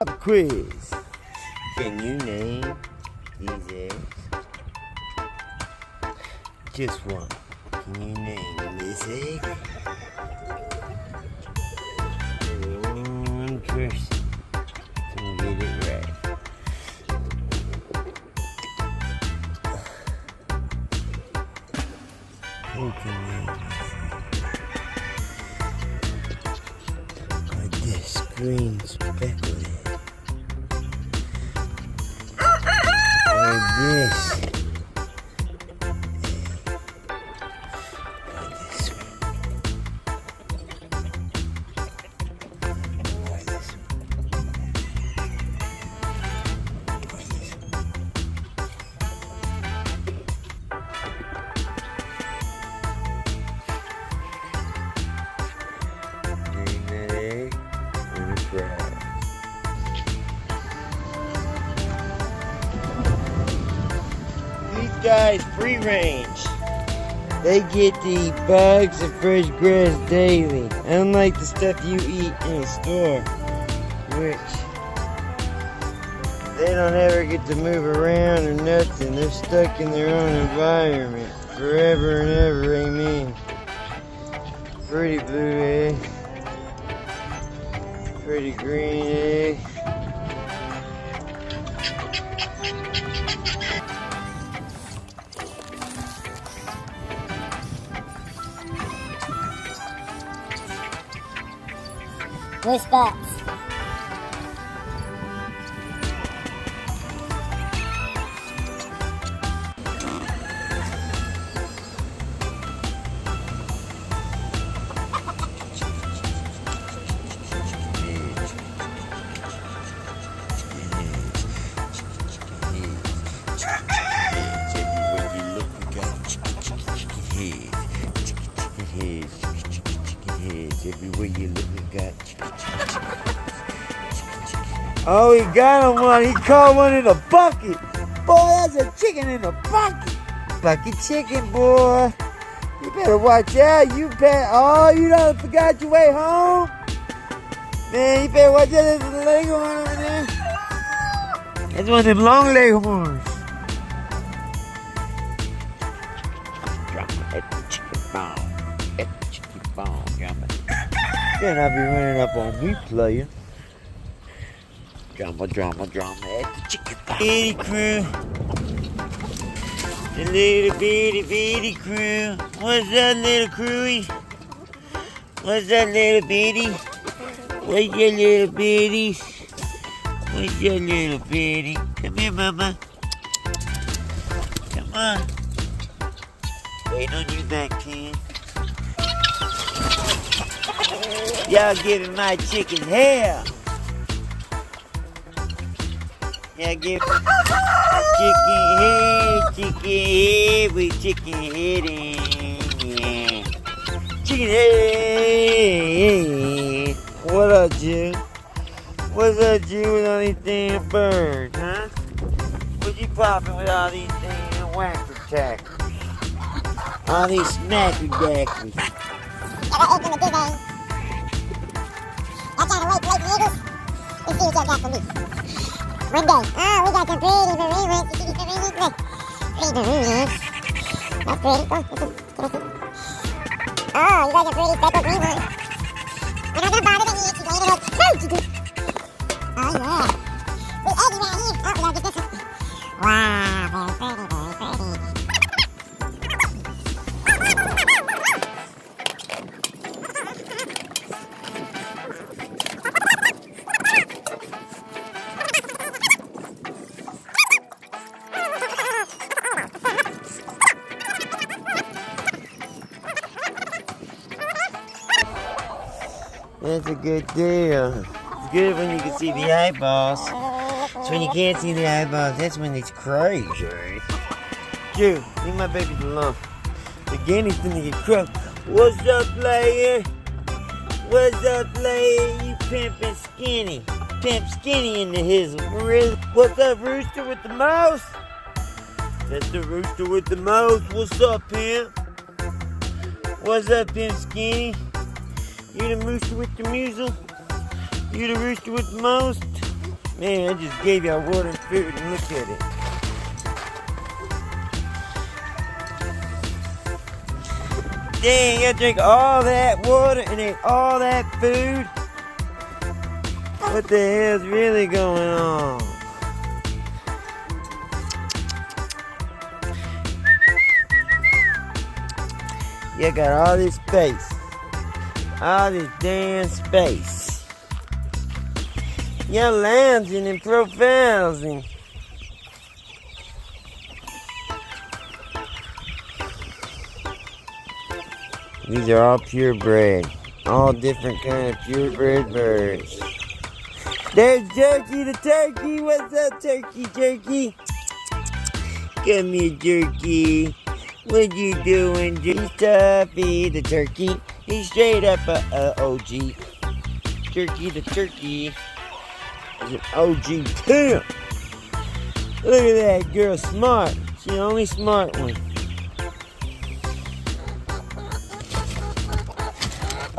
Quiz. Can you name these eggs? Just one. Can you name this egg? One person can get it right. Who can name this? Like this green speckled egg. Like this. These guys free range. They get to eat bugs and fresh grass daily, unlike the stuff you eat in a store, which they don't ever get to move around or nothing. They're stuck in their own environment forever and ever. Amen. Pretty blue egg. Pretty green egg. Blue spots. Everywhere you look, we got. Oh, he got him one. He caught one in a bucket. Boy, that's a chicken in a bucket. Bucket chicken, boy. You better watch out. You better. Oh, you done forgot your way home? Man, you better watch out. There's a Leghorn over there. That's one of them long Leghorns. Then I'll be running up on me, player. Drama at the chicken farm. Bitty crew. The little bitty crew. What's up, little crewy? What's up, little bitty? What's your little bitties? What's your little bitty? Come here, mama. Come on. Waiting on you back, kid. Y'all giving my chicken hell. Y'all giving chicken head with chicken head in. Yeah. Chicken head. What up, Jew? What's up, Jew, with all these damn birds, huh? What you popping with all these damn whacker tackers? All these smacker dackers. I can't wait, niggas. Let's see what y'all got for me. One day. Oh, we got some pretty maroons. You see these maroons? Look. Pretty maroons. That's pretty. Oh, can I see? Oh, you got some pretty speckled green ones. We're not gonna bother them yet. She's laying it up. Oh, yeah. The eggy right here. Oh, we gotta get this one. Wow, very pretty, very pretty. That's a good deal. It's good when you can see the eyeballs. It's when you can't see the eyeballs, that's when it's crazy. Dude, leave my baby alone. The Guineas gonna get crushed. What's up, player? What's up, player? You pimpin' skinny. Pimp Skinny in the hizzle. What's up, Rooster with the mouse? That's the Rooster with the mouse. What's up, Pimp? What's up, Pimp Skinny? You the Rooster with the muzzle? You the Rooster with the most? Man, I just gave y'all water and food and look at it. Dang, I drank all that water and ate all that food. What the hell's really going on? You got all this space. All this damn space. You're lounging and profiling. These are all purebred. All different kind of purebred birds. There's Jerky the turkey. What's up, Turkey? Jerky? Come here, Jerky. What you doing, Jerky? Stuffy the turkey. He's straight up a OG. Jerky the turkey is an OG pimp. Look at that girl, smart. She's the only smart one.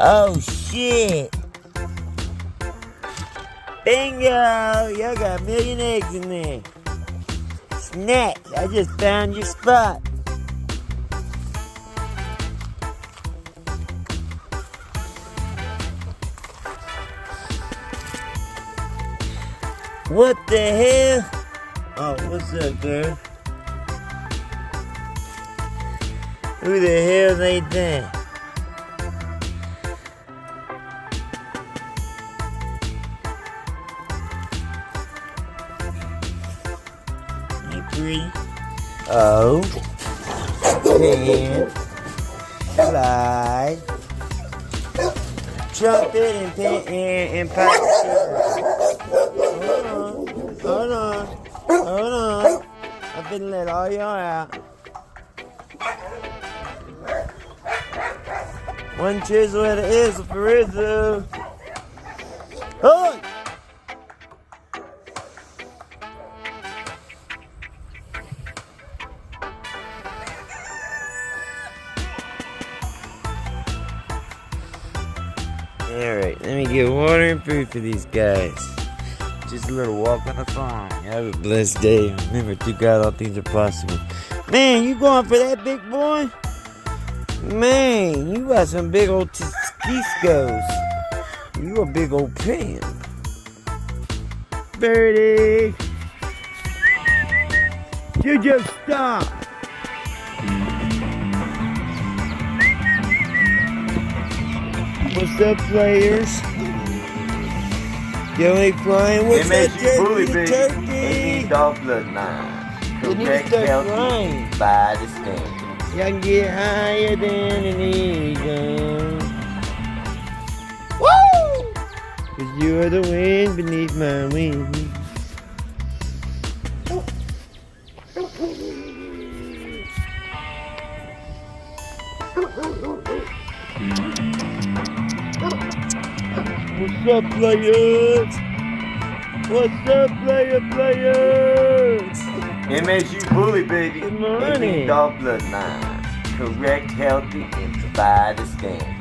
Oh shit! Bingo! Y'all got a million eggs in there. Snacks! I just found your spot. What the hell? Oh, what's up, girl? Who the hell they that? Three. Oh. 10. Slide. Trumpet and pipe. Hold on. I've been let all y'all out. One chisel at a isle for Rizzo. Hold! Alright, let me get water and food for these guys. Just a little walk on the farm. Have a blessed day. Remember, through God, all things are possible. Man, you going for that big boy? Man, you got some big old skis. You a big old pan. Birdie! You just stop! What's up, players? Yo, ain't flying. What's that, turkey? Dog bloodline. You need to start flying. By the standards. Y'all can get higher than an eagle. Woo! 'Cause you are the wind beneath my wings. What's up, players? What's up, players? MSU Bully, baby. Good morning. Big dog bloodline. Correct, healthy, and by the standards.